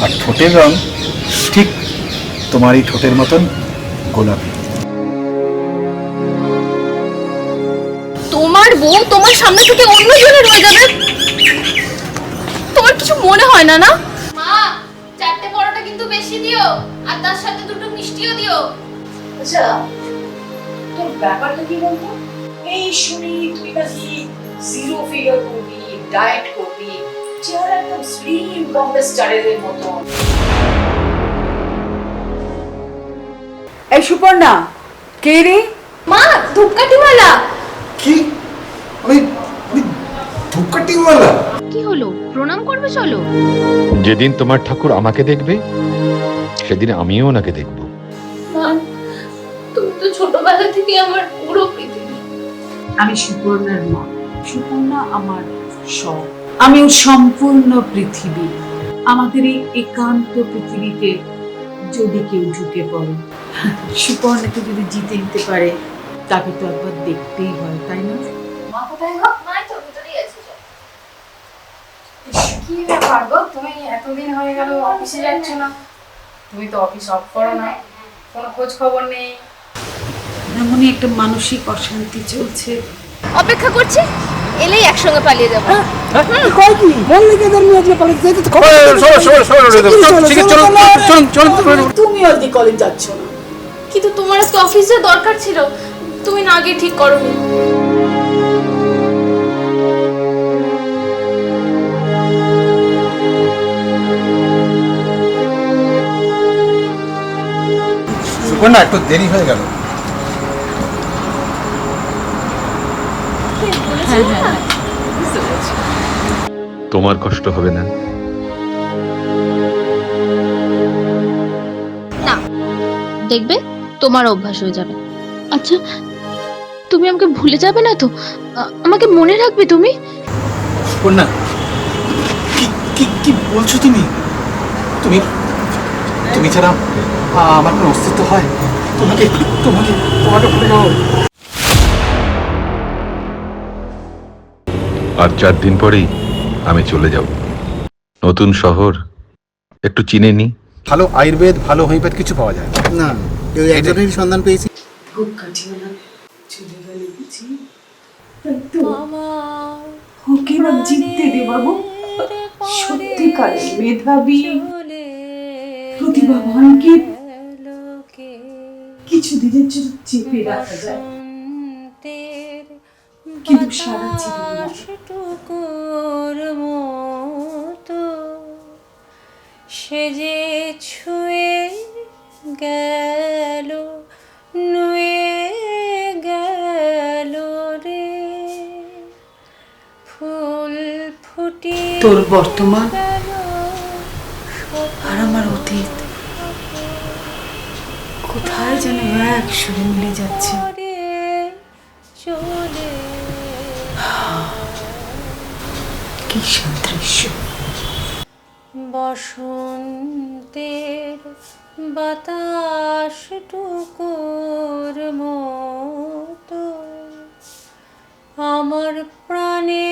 আর ঠোঁটের রং ঠিক তোমারই ঠোঁটের মতন গোলাপি। তোমার বউ তোমার সামনে থেকে অন্যজনের হয়ে যাবে, তোমার কিছু মনে হয় না? না মা, 4টে পরোটা কিন্তু বেশি দিও, আর তার সাথে 2টো মিষ্টিও দিও। আচ্ছা, তোর ব্যাপারটা কি বলতো? এই শুনি তুই নাকি জিরো ফিগার করবি, ডায়েট করবি, চেহারা একদম স্লিম বম্বে স্টাইলের মতো। এই সুপর্ণা, কে রে? মা, ধূপকাঠিওয়ালা। কি? আমি ধূপকাঠিওয়ালা? কি হলো, প্রণাম করবে চলো। যেদিন তোমার ঠাকুর আমাকে দেখবে সেদিন আমিও ওনাকে দেখব। মা, তুমি তো ছোটবেলা থেকে আমার পুরো পৃথিবী। আমি সুপর্ণার মা, সুপর্ণা আমার সব, আমি সম্পূর্ণ পৃথিবী। আমাদের এই একান্ত পৃথিবীতে যদি কেউ ঢুকে পড়ে, সুপর্ণাকে যদি জিতে নিতে পারে, তাকে তো একবার দেখতেই হয়, তাই না? মা কোথায় গো? মাই তো ভিতরেই আছে। কি ব্যাপার গো, তুমি এতদিন হয়ে গেল অফিসে যাচ্ছ না? তুমি তো অফিস অফ করো না, কোনো খোঁজ খবর নেই। এমনই একটা মানসিক অশান্তি চলছে। অপেক্ষা করছি, এলেই একসঙ্গে পালিয়ে যাবো। তুমি আজকে কলেজ যাচ্ছ না? কিন্তু তোমার আজকে অফিসে দরকার ছিল, তুমি না গিয়ে ঠিক করোনি। সুপর্ণা, একটু দেরি হয়ে গেল। তোমার কষ্ট হবে না? না, দেখবে তোমার অভ্যাস হয়ে যাবে। আচ্ছা, তুমি আমাকে ভুলে যাবে না তো? আমাকে মনে রাখবে তুমি? সুপর্ণা, কি কি কি বলছো তুমি? তুমি তুমি ছাড়া আমার কোনো অস্তিত্ব হয়? তোমাকে তোমাকে তোমাকে ভুলে যাও? আর 4 দিন পরেই আমি চলে যাব। নতুন শহর, একটু চিনে নি। ভালো আয়ুর্বেদ, ভালো হোমিওপ্যাথ কিছু পাওয়া যায় না? কেউ একজনের সন্ধান পেয়েছি। খুব কাঠিয়ানা চলে গেলে বুঝি, তাই তো ওকে না জিততে দে বাবু। সত্যিকারের মেধাবী প্রতিভাবানকে কিছু দিনের জন্য চেপে রাখা যায়, কিন্তু সারা জীবন সে যে ছুঁয়ে গেল, নুয়ে গেল রে, ফুল ফুটি। তোর বর্তমান আর আমার অতীত কোথায় যেন এক সুরে মিলে যাচ্ছে। চলে কি সাদৃশ্য! বসন্তের বাতাস টুকুর মতো আমার প্রাণে